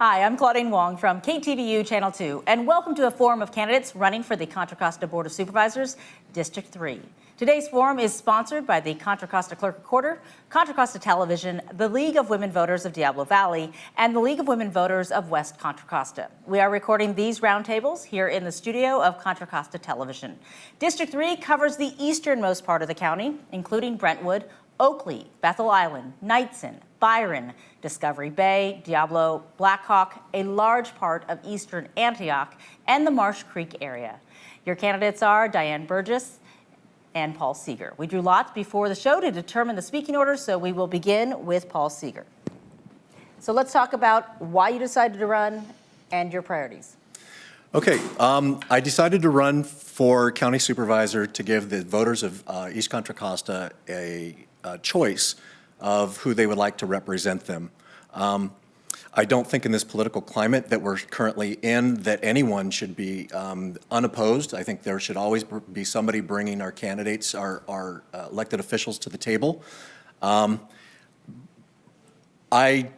Hi, I'm Claudine Wong from KTVU Channel 2, and welcome to a forum of candidates running for the Contra Costa Board of Supervisors, District 3. Today's forum is sponsored by the Contra Costa Clerk Recorder, Contra Costa Television, the League of Women Voters of Diablo Valley, and the League of Women Voters of West Contra Costa. We are recording these roundtables here in the studio of Contra Costa Television. District 3 covers the easternmost part of the county, including Brentwood, Oakley, Bethel Island, Knightson, Byron, Discovery Bay, Diablo, Blackhawk, a large part of eastern Antioch, and the Marsh Creek area. Your candidates are Diane Burgis and Paul Seger. We drew lots before the show to determine the speaking order, so we will begin with Paul Seger. So let's talk about why you decided to run and your priorities. Okay, I decided to run for county supervisor to give the voters of East Contra Costa a choice of who they would like to represent them. I don't think in this political climate that we're currently in that anyone should be unopposed. I think there should always be somebody bringing our candidates, our elected officials to the table.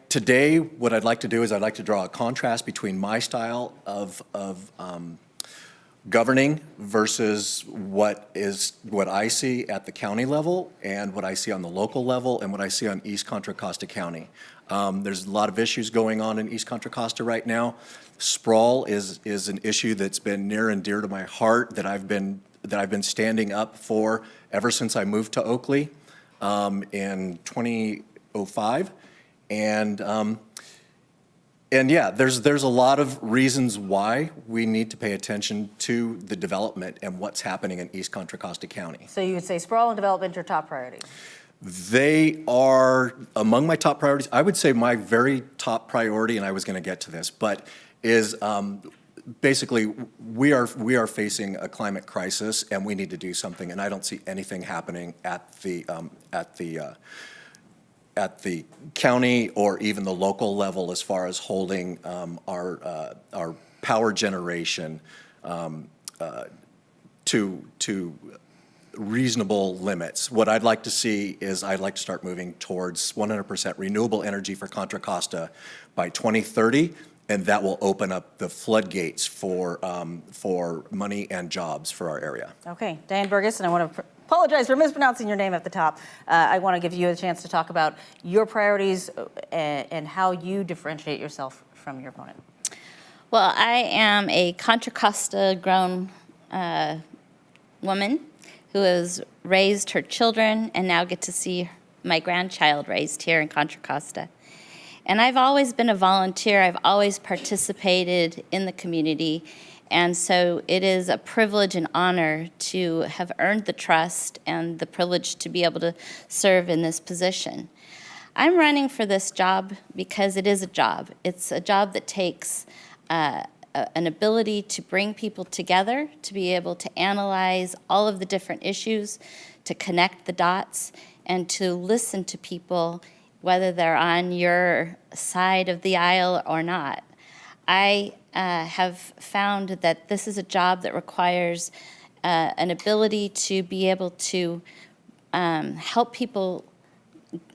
Today, what I'd like to do is I'd like to draw a contrast between my style of governing versus what I see at the county level and what I see on the local level and what I see on East Contra Costa County. There's a lot of issues going on in East Contra Costa right now. Sprawl is an issue that's been near and dear to my heart that I've been standing up for ever since I moved to Oakley in 2005. And yeah, there's a lot of reasons why we need to pay attention to the development and what's happening in East Contra Costa County. So you would say sprawl and development your top priorities? They are among my top priorities. I would say my very top priority, and I was going to get to this, but is basically we are facing a climate crisis and we need to do something. And I don't see anything happening at the county or even the local level as far as holding our power generation to reasonable limits. What I'd like to see is I'd like to start moving towards 100% renewable energy for Contra Costa by 2030, and that will open up the floodgates for money and jobs for our area. Okay, Diane Burgis, and I want to apologize for mispronouncing your name at the top. I want to give you a chance to talk about your priorities and how you differentiate yourself from your opponent. Well, I am a Contra Costa grown woman who has raised her children and now get to see my grandchild raised here in Contra Costa. And I've always been a volunteer. I've always participated in the community. And so it is a privilege and honor to have earned the trust and the privilege to be able to serve in this position. I'm running for this job because it is a job. It's a job that takes an ability to bring people together, to be able to analyze all of the different issues, to connect the dots, and to listen to people, whether they're on your side of the aisle or not. I have found that this is a job that requires an ability to be able to help people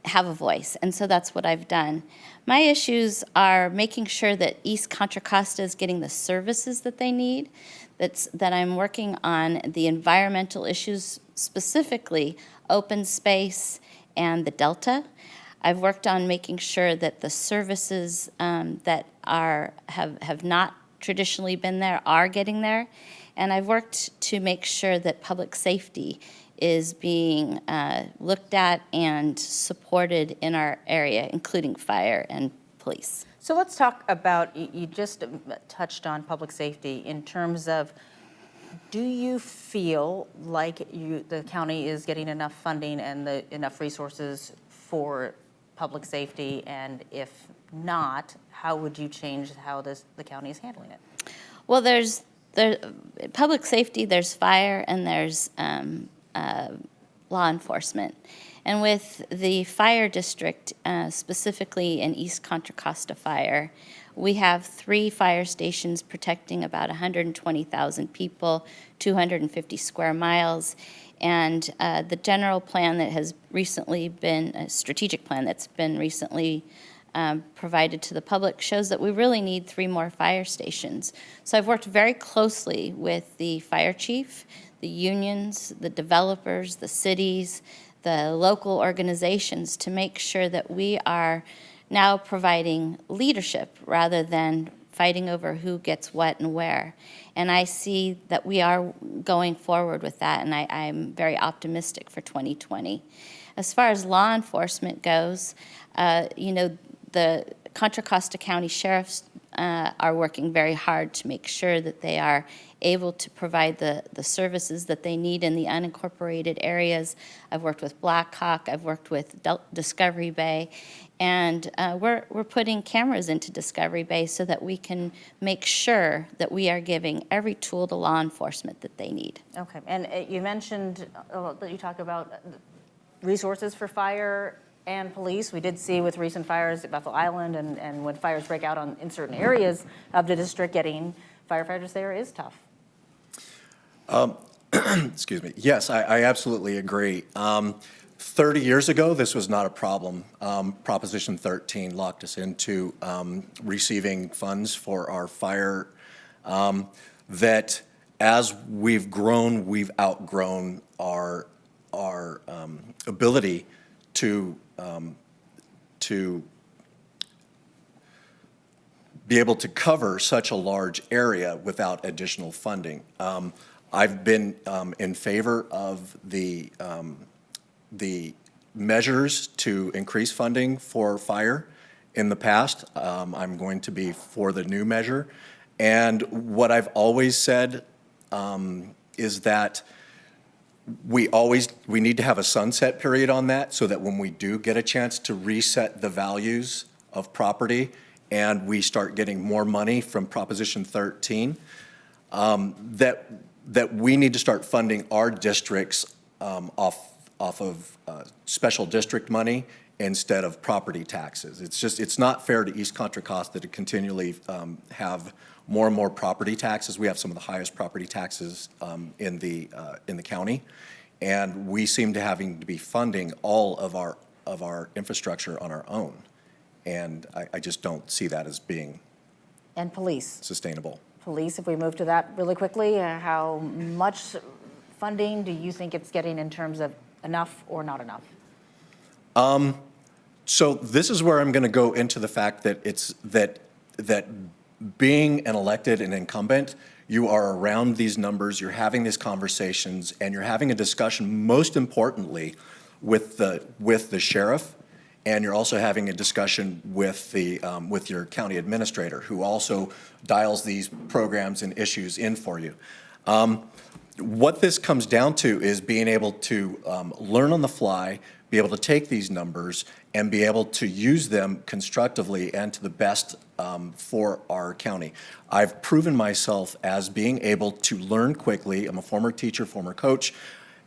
have a voice, and so that's what I've done. My issues are making sure that East Contra Costa is getting the services that they need, that I'm working on the environmental issues, specifically open space and the Delta. I've worked on making sure that the services that have not traditionally been there are getting there, and I've worked to make sure that public safety is being looked at and supported in our area, including fire and police. So let's talk about, you just touched on public safety in terms of, do you feel like the county is getting enough funding and enough resources for public safety? And if not, how would you change how the county is handling it? Well, there's public safety, there's fire, and there's law enforcement. And with the fire district, specifically in East Contra Costa Fire, we have 3 fire stations protecting about 120,000 people, 250 square miles. And the general plan that has recently been, a strategic plan that's been recently provided to the public shows that we really need 3 more fire stations. So I've worked very closely with the fire chief, the unions, the developers, the cities, the local organizations to make sure that we are now providing leadership rather than fighting over who gets what and where. And I see that we are going forward with that, and I'm very optimistic for 2020. As far as law enforcement goes, the Contra Costa County sheriffs are working very hard to make sure that they are able to provide the services that they need in the unincorporated areas. I've worked with Blackhawk, I've worked with Discovery Bay, and we're putting cameras into Discovery Bay so that we can make sure that we are giving every tool to law enforcement that they need. Okay, and you mentioned that you talk about resources for fire and police. We did see with recent fires at Bethel Island and when fires break out in certain areas of the district, getting firefighters there is tough. Excuse me. Yes, I absolutely agree. 30 years ago, this was not a problem. Proposition 13 locked us into receiving funds for our fire. That as we've grown, we've outgrown our ability to be able to cover such a large area without additional funding. I've been in favor of the measures to increase funding for fire in the past. I'm going to be for the new measure. And what I've always said is that we need to have a sunset period on that so that when we do get a chance to reset the values of property and we start getting more money from Proposition 13, that we need to start funding our districts off of special district money instead of property taxes. It's not fair to East Contra Costa to continually have more and more property taxes. We have some of the highest property taxes in the county, and we seem to having to be funding all of our infrastructure on our own, and I just don't see that as being And police. sustainable. Police, if we move to that really quickly, how much funding do you think it's getting in terms of enough or not enough? So this is where I'm going to go into the fact that that being an elected and incumbent, you are around these numbers, you're having these conversations, and you're having a discussion, most importantly, with the sheriff, and you're also having a discussion with your county administrator, who also dials these programs and issues in for you. What this comes down to is being able to learn on the fly, be able to take these numbers and be able to use them constructively and to the best for our county. I've proven myself as being able to learn quickly. I'm a former teacher, former coach,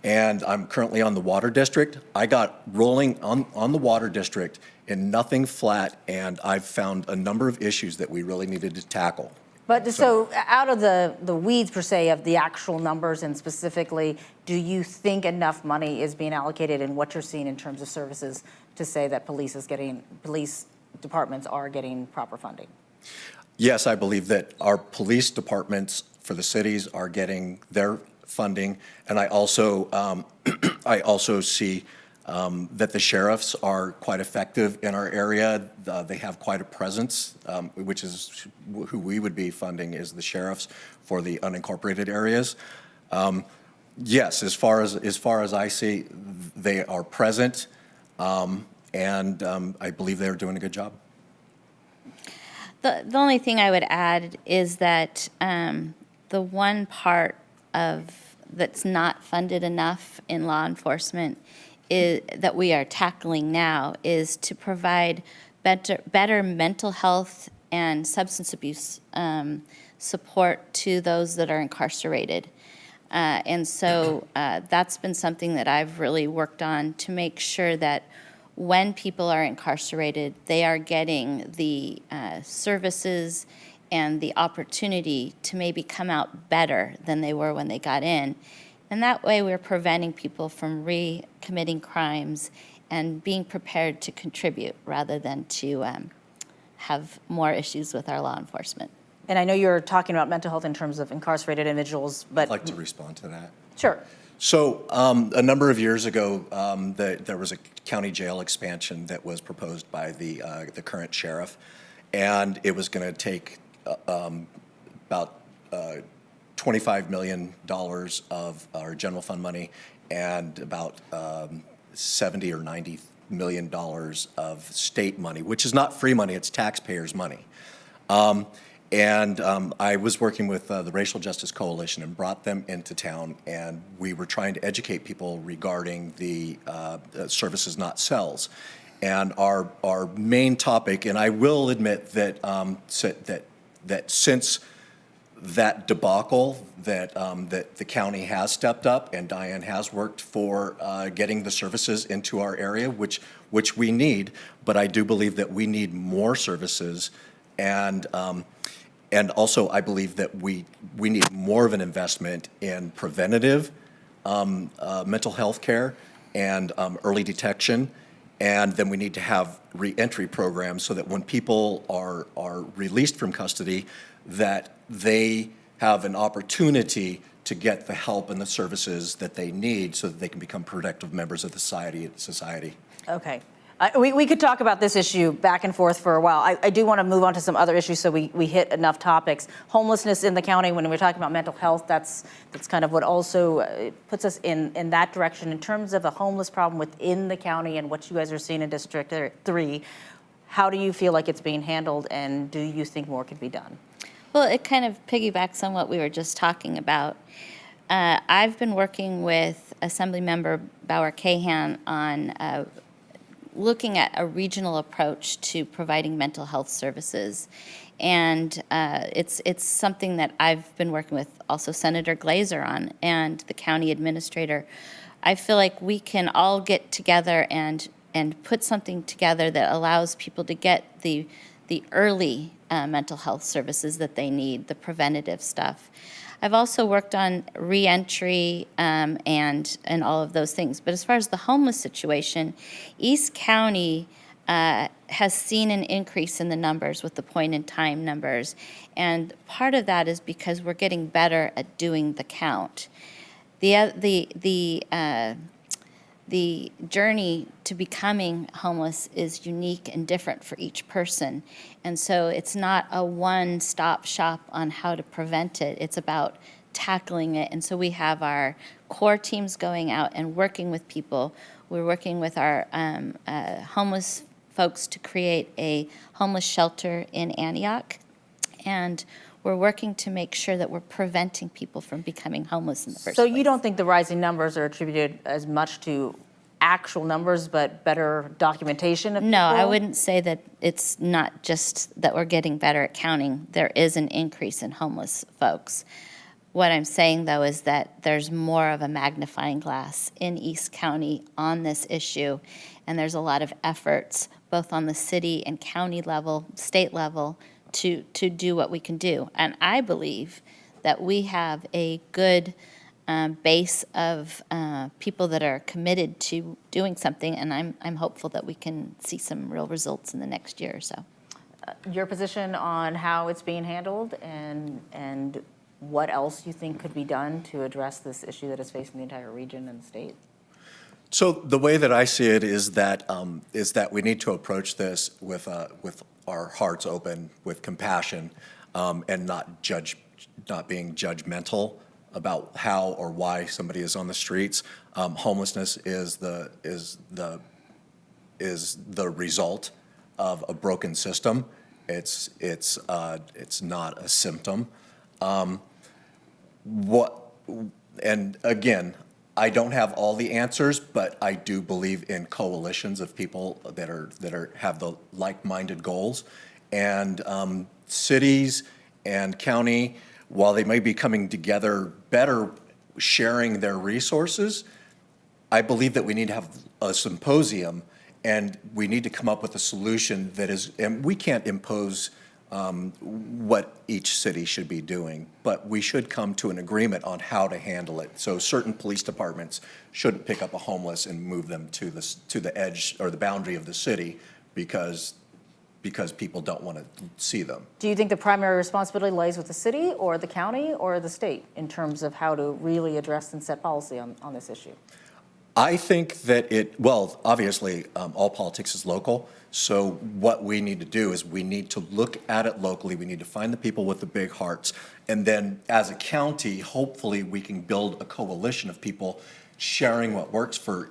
and I'm currently on the water district. I got rolling on the water district in nothing flat, and I've found a number of issues that we really needed to tackle. But so out of the weeds per se of the actual numbers and specifically, do you think enough money is being allocated in what you're seeing in terms of services to say that police departments are getting proper funding? Yes, I believe that our police departments for the cities are getting their funding, and I also see that the sheriffs are quite effective in our area. They have quite a presence, which is who we would be funding is the sheriffs for the unincorporated areas. Yes, as far as I see, they are present, and I believe they are doing a good job. The only thing I would add is that the one part that's not funded enough in law enforcement that we are tackling now is to provide better mental health and substance abuse support to those that are incarcerated. And so that's been something that I've really worked on to make sure that when people are incarcerated, they are getting the services and the opportunity to maybe come out better than they were when they got in. And that way we're preventing people from recommitting crimes and being prepared to contribute rather than to have more issues with our law enforcement. And I know you're talking about mental health in terms of incarcerated individuals, but I'd like to respond to that. sure. So a number of years ago, there was a county jail expansion that was proposed by the current sheriff, and it was going to take about $25 million of our general fund money and about 70 or 90 million dollars of state money, which is not free money, it's taxpayers' money. I was working with the Racial Justice Coalition and brought them into town, and we were trying to educate people regarding the services, not cells. And our main topic, and I will admit that that since that debacle, that the county has stepped up, and Diane has worked for getting the services into our area, which we need. But I do believe that we need more services, and also I believe that we need more of an investment in preventative mental health care and early detection. And then we need to have reentry programs so that when people are released from custody, that they have an opportunity to get the help and the services that they need so that they can become productive members of the society. Okay. We could talk about this issue back and forth for a while. I do want to move on to some other issues so we hit enough topics. Homelessness in the county, when we're talking about mental health, that's kind of what also puts us in that direction. In terms of a homeless problem within the county and what you guys are seeing in District 3, how do you feel like it's being handled, and do you think more could be done? Well, it kind of piggybacks on what we were just talking about. I've been working with Assemblymember Bauer-Cahan on looking at a regional approach to providing mental health services. And it's something that I've been working with also Senator Glazer on and the county administrator. I feel like we can all get together and put something together that allows people to get the early mental health services that they need, the preventative stuff. I've also worked on reentry and all of those things. But as far as the homeless situation, East County has seen an increase in the numbers with the point-in-time numbers. And part of that is because we're getting better at doing the count. The journey to becoming homeless is unique and different for each person. And so it's not a one-stop shop on how to prevent it. It's about tackling it. And so we have our core teams going out and working with people. We're working with our homeless folks to create a homeless shelter in Antioch. And we're working to make sure that we're preventing people from becoming homeless in the first place. So you don't think the rising numbers are attributed as much to actual numbers, but better documentation of people? No, I wouldn't say that it's not just that we're getting better at counting. There is an increase in homeless folks. What I'm saying, though, is that there's more of a magnifying glass in East County on this issue, and there's a lot of efforts, both on the city and county level, state level, to do what we can do. And I believe that we have a good base of people that are committed to doing something, and I'm hopeful that we can see some real results in the next year or so. Your position on how it's being handled and what else you think could be done to address this issue that is facing the entire region and state? So the way that I see it is that we need to approach this with our hearts open, with compassion, and not being judgmental about how or why somebody is on the streets. Homelessness is the result of a broken system. It's not a symptom. And again, I don't have all the answers, but I do believe in coalitions of people that have the like-minded goals. And cities and county, while they may be coming together better, sharing their resources, I believe that we need to have a symposium, and we need to come up with a solution that is, and we can't impose what each city should be doing, but we should come to an agreement on how to handle it. So certain police departments shouldn't pick up a homeless and move them to the edge or the boundary of the city, because because people don't want to see them. Do you think the primary responsibility lies with the city or the county or the state in terms of how to really address and set policy on this issue? I think that well, obviously, all politics is local. So what we need to do is we need to look at it locally. We need to find the people with the big hearts. And then as a county, hopefully we can build a coalition of people sharing what works for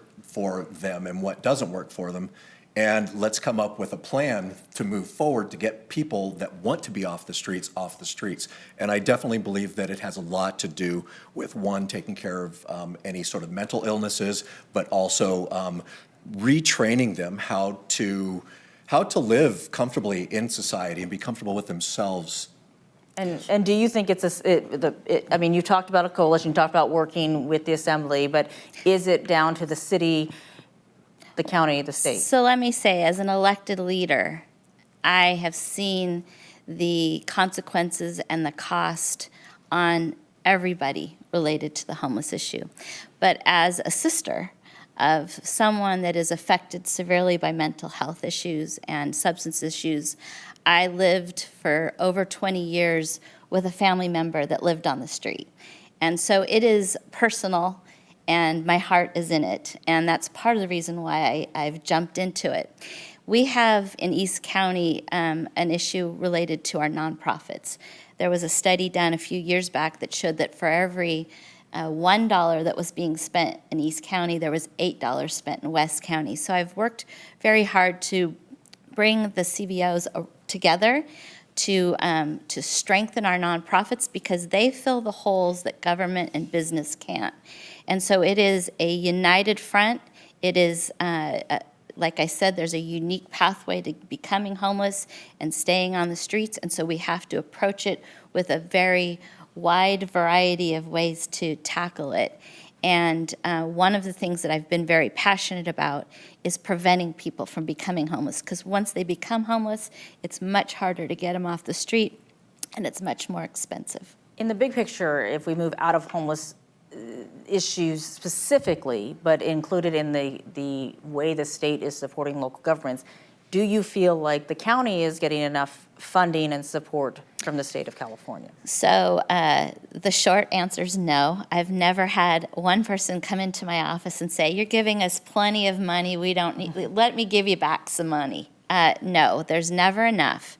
them and what doesn't work for them. And let's come up with a plan to move forward to get people that want to be off the streets. And I definitely believe that it has a lot to do with, one, taking care of any sort of mental illnesses, but also retraining them how to live comfortably in society and be comfortable with themselves. And do you think I mean, you talked about a coalition, you talked about working with the assembly, but is it down to the city, the county, the state? So let me say, as an elected leader, I have seen the consequences and the cost on everybody related to the homeless issue. But as a sister of someone that is affected severely by mental health issues and substance issues, I lived for over 20 years with a family member that lived on the street. And so it is personal, and my heart is in it. And that's part of the reason why I've jumped into it. We have in East County an issue related to our nonprofits. There was a study done a few years back that showed that for every $1 that was being spent in East County, there was $8 spent in West County. So I've worked very hard to bring the CBOs together to strengthen our nonprofits, because they fill the holes that government and business can't. And so it is a united front. It is, like I said, there's a unique pathway to becoming homeless and staying on the streets, and so we have to approach it with a very wide variety of ways to tackle it. And one of the things that I've been very passionate about is preventing people from becoming homeless, because once they become homeless, it's much harder to get them off the street, and it's much more expensive. In the big picture, if we move out of homeless issues specifically, but included in the way the state is supporting local governments, do you feel like the county is getting enough funding and support from the state of California? So the short answer is no. I've never had one person come into my office and say, "You're giving us plenty of money, we don't need, let me give you back some money." No, there's never enough.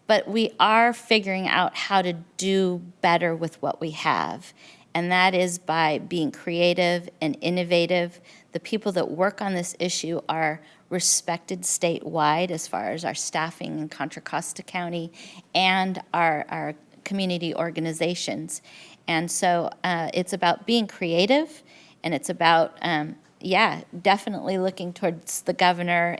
But we are figuring out how to do better with what we have. And that is by being creative and innovative. The people that work on this issue are respected statewide as far as our staffing in Contra Costa County and our community organizations. And so it's about being creative, and it's about, definitely looking towards the governor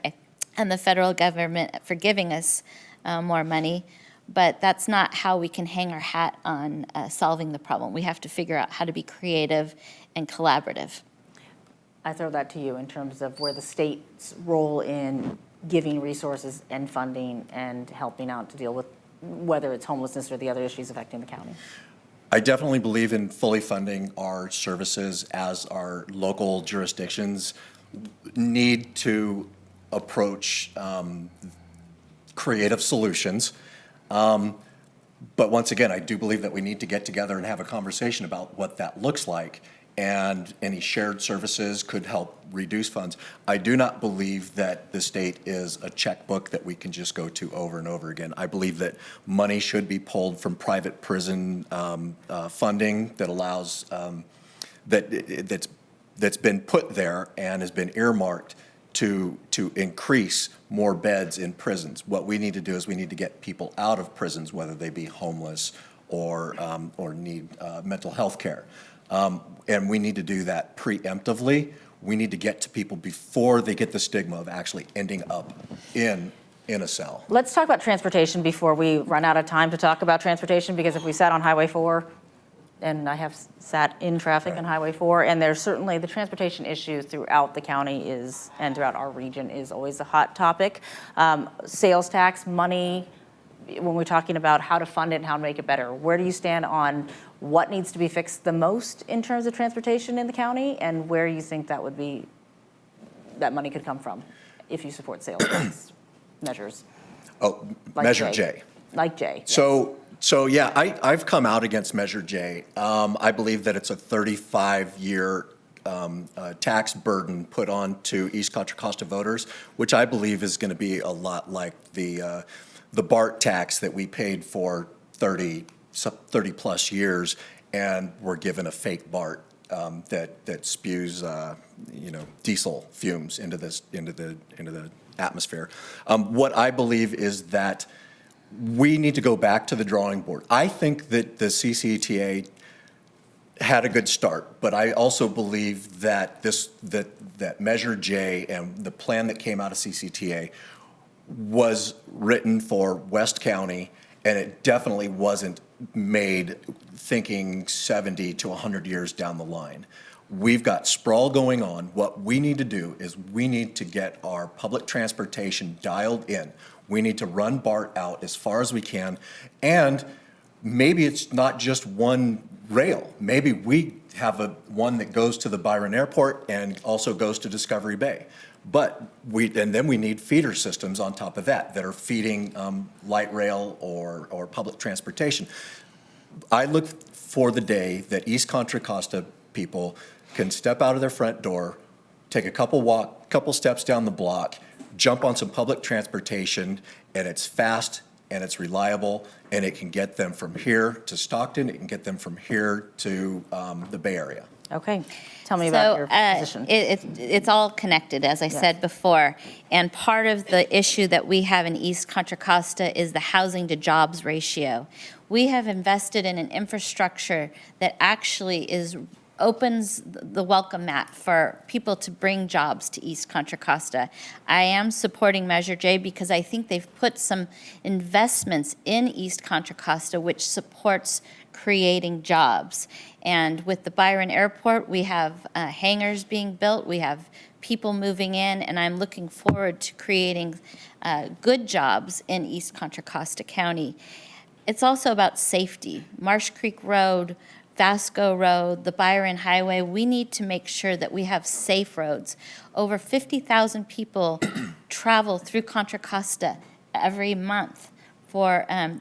and the federal government for giving us more money. But that's not how we can hang our hat on solving the problem. We have to figure out how to be creative and collaborative. I throw that to you in terms of where the state's role in giving resources and funding and helping out to deal with whether it's homelessness or the other issues affecting the county. I definitely believe in fully funding our services, as our local jurisdictions need to approach creative solutions. But once again, I do believe that we need to get together and have a conversation about what that looks like, and any shared services could help reduce funds. I do not believe that the state is a checkbook that we can just go to over and over again. I believe that money should be pulled from private prison funding that allows, that's been put there and has been earmarked to increase more beds in prisons. What we need to do is we need to get people out of prisons, whether they be homeless or need mental health care. And we need to do that preemptively. We need to get to people before they get the stigma of actually ending up in a cell. Let's talk about transportation before we run out of time to talk about transportation, because if we sat on Highway 4, and I have sat in traffic on Highway 4, and there's certainly the transportation issue throughout the county and throughout our region is always a hot topic. Sales tax, money, when we're talking about how to fund it and how to make it better, where do you stand on what needs to be fixed the most in terms of transportation in the county, and where you think that money could come from if you support sales tax measures? Oh, Like Measure J. J. Like J. Yes. So yeah, I've come out against Measure J. I believe that it's a 35-year tax burden put on to East Contra Costa voters, which I believe is going to be a lot like the BART tax that we paid for 30 plus years, and we're given a fake BART that spews diesel fumes into the atmosphere. What I believe is that we need to go back to the drawing board. I think that the CCTA had a good start, but I also believe that that Measure J and the plan that came out of CCTA was written for West County, and it definitely wasn't made thinking 70 to 100 years down the line. We've got sprawl going on. What we need to do is we need to get our public transportation dialed in. We need to run BART out as far as we can, and maybe it's not just one rail. Maybe we have one that goes to the Byron Airport and also goes to Discovery Bay. But then we need feeder systems on top of that are feeding light rail or public transportation. I look for the day that East Contra Costa people can step out of their front door, take a couple steps down the block, jump on some public transportation, and it's fast and it's reliable, and it can get them from here to Stockton, it can get them from here to the Bay Area. Okay. Tell me about your position. It's all connected, as I said before. And part of the issue that we have in East Contra Costa is the housing to jobs ratio. We have invested in an infrastructure that actually opens the welcome mat for people to bring jobs to East Contra Costa. I am supporting Measure J because I think they've put some investments in East Contra Costa which supports creating jobs. And with the Byron Airport, we have hangars being built, we have people moving in, and I'm looking forward to creating good jobs in East Contra Costa County. It's also about safety. Marsh Creek Road, Vasco Road, the Byron Highway, we need to make sure that we have safe roads. Over 50,000 people travel through Contra Costa every month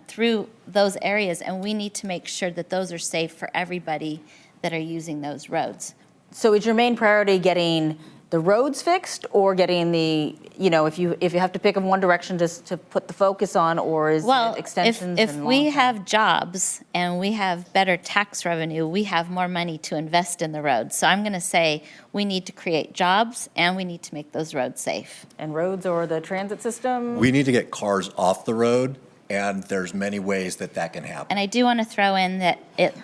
through those areas, and we need to make sure that those are safe for everybody that are using those roads. So is your main priority getting the roads fixed, or getting if you have to pick of one direction to put the focus on, or is it extensions? If we have jobs and we have better tax revenue, we have more money to invest in the roads. So I'm going to say we need to create jobs and we need to make those roads safe. And roads or the transit system? We need to get cars off the road, and there's many ways that can happen. And I do want to throw in that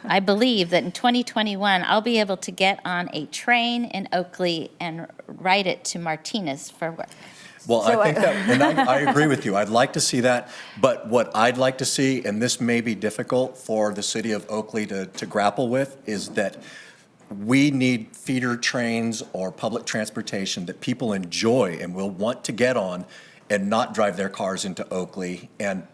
I believe that in 2021, I'll be able to get on a train in Oakley and ride it to Martinez for work. Well, I think that, and I agree with you. I'd like to see that, but what I'd like to see, and this may be difficult for the city of Oakley to grapple with, is that we need feeder trains or public transportation that people enjoy and will want to get on and not drive their cars into Oakley and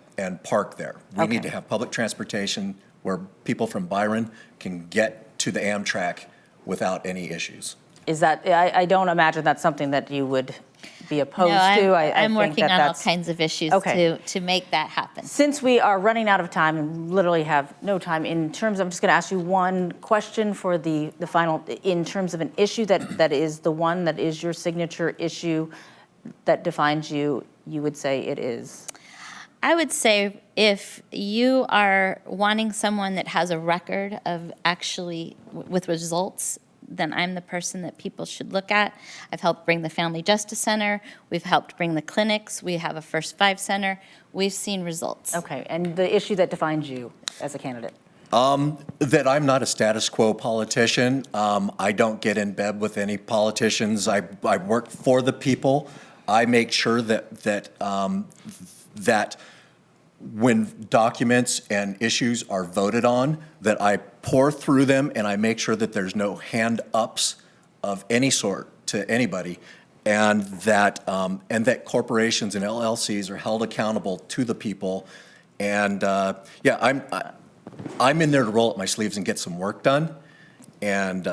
park there. We need to have public transportation where people from Byron can get to the Amtrak without any issues. Is that, I don't imagine that's something that you would be opposed to. I'm working on all kinds of issues to make that happen. Since we are running out of time and literally have no time, I'm just going to ask you one question for the final, in terms of an issue that is the one that is your signature issue that defines you, you would say it is? I would say if you are wanting someone that has a record of actually with results, then I'm the person that people should look at. I've helped bring the Family Justice Center. We've helped bring the clinics. We have a First Five Center. We've seen results. Okay, and the issue that defines you as a candidate? That I'm not a status quo politician. I don't get in bed with any politicians. I work for the people. I make sure that when documents and issues are voted on, that I pour through them and I make sure that there's no hand-ups of any sort to anybody, and that corporations and LLCs are held accountable to the people. And I'm in there to roll up my sleeves and get some work done. And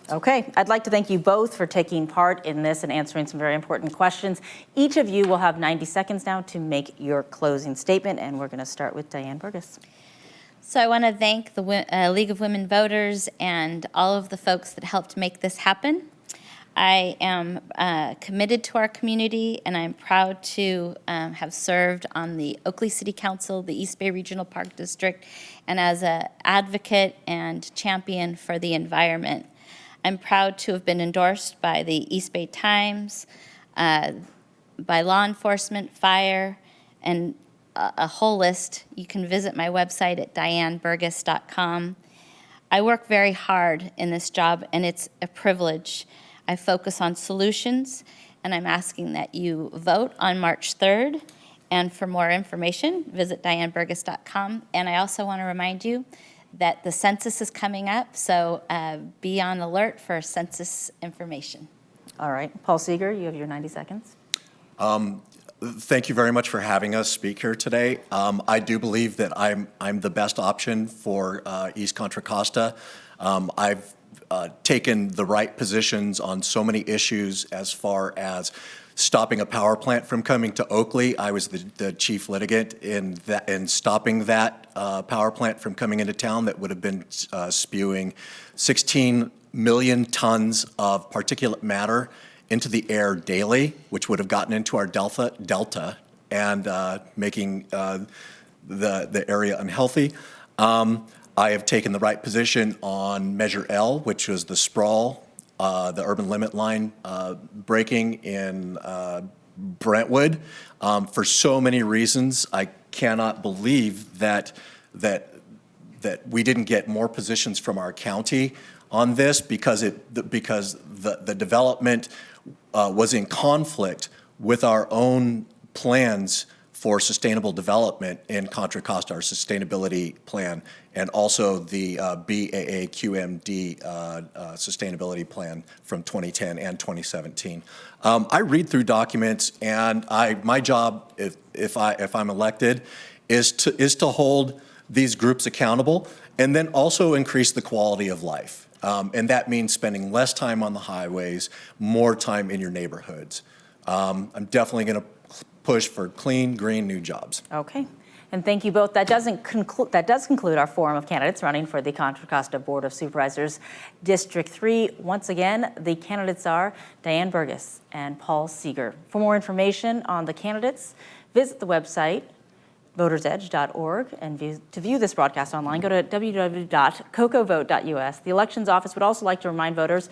Okay, I'd like to thank you both for taking part in this and answering some very important questions. Each of you will have 90 seconds now to make your closing statement, and we're going to start with Diane Burgis. So I want to thank the League of Women Voters and all of the folks that helped make this happen. I am committed to our community, and I'm proud to have served on the Oakley City Council, the East Bay Regional Park District, and as an advocate and champion for the environment. I'm proud to have been endorsed by the East Bay Times, by law enforcement, fire, and a whole list. You can visit my website at dianeburgis.com. I work very hard in this job, and it's a privilege. I focus on solutions, and I'm asking that you vote on March 3rd. And for more information, visit dianeburgis.com. And I also want to remind you that the census is coming up, so be on alert for census information. All right, Paul Seger, you have your 90 seconds. Thank you very much for having us speak here today. I do believe that I'm the best option for East Contra Costa. I've taken the right positions on so many issues as far as stopping a power plant from coming to Oakley. I was the chief litigant in stopping that power plant from coming into town that would have been spewing 16 million tons of particulate matter into the air daily, which would have gotten into our delta and making the area unhealthy. I have taken the right position on Measure L, which was the sprawl, the urban limit line breaking in Brentwood. For so many reasons, I cannot believe that we didn't get more positions from our county on this because the development was in conflict with our own plans for sustainable development in Contra Costa, our sustainability plan, and also the BAAQMD sustainability plan from 2010 and 2017. I read through documents, and my job, if I'm elected, is to hold these groups accountable, and then also increase the quality of life. And that means spending less time on the highways, more time in your neighborhoods. I'm definitely going to push for clean, green, new jobs. Okay, and thank you both. That does conclude our forum of candidates running for the Contra Costa Board of Supervisors, District 3. Once again, the candidates are Diane Burgis and Paul Seger. For more information on the candidates, visit the website votersedge.org, and to view this broadcast online, go to www.cocovote.us. The Elections Office would also like to remind voters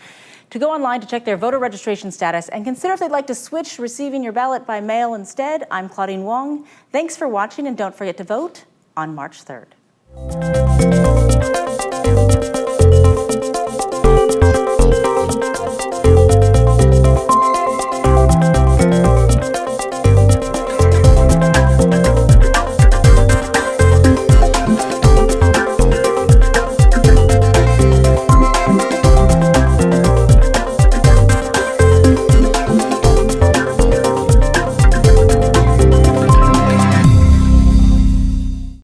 to go online to check their voter registration status and consider if they'd like to switch receiving your ballot by mail instead. I'm Claudine Wong. Thanks for watching, and don't forget to vote on March 3rd.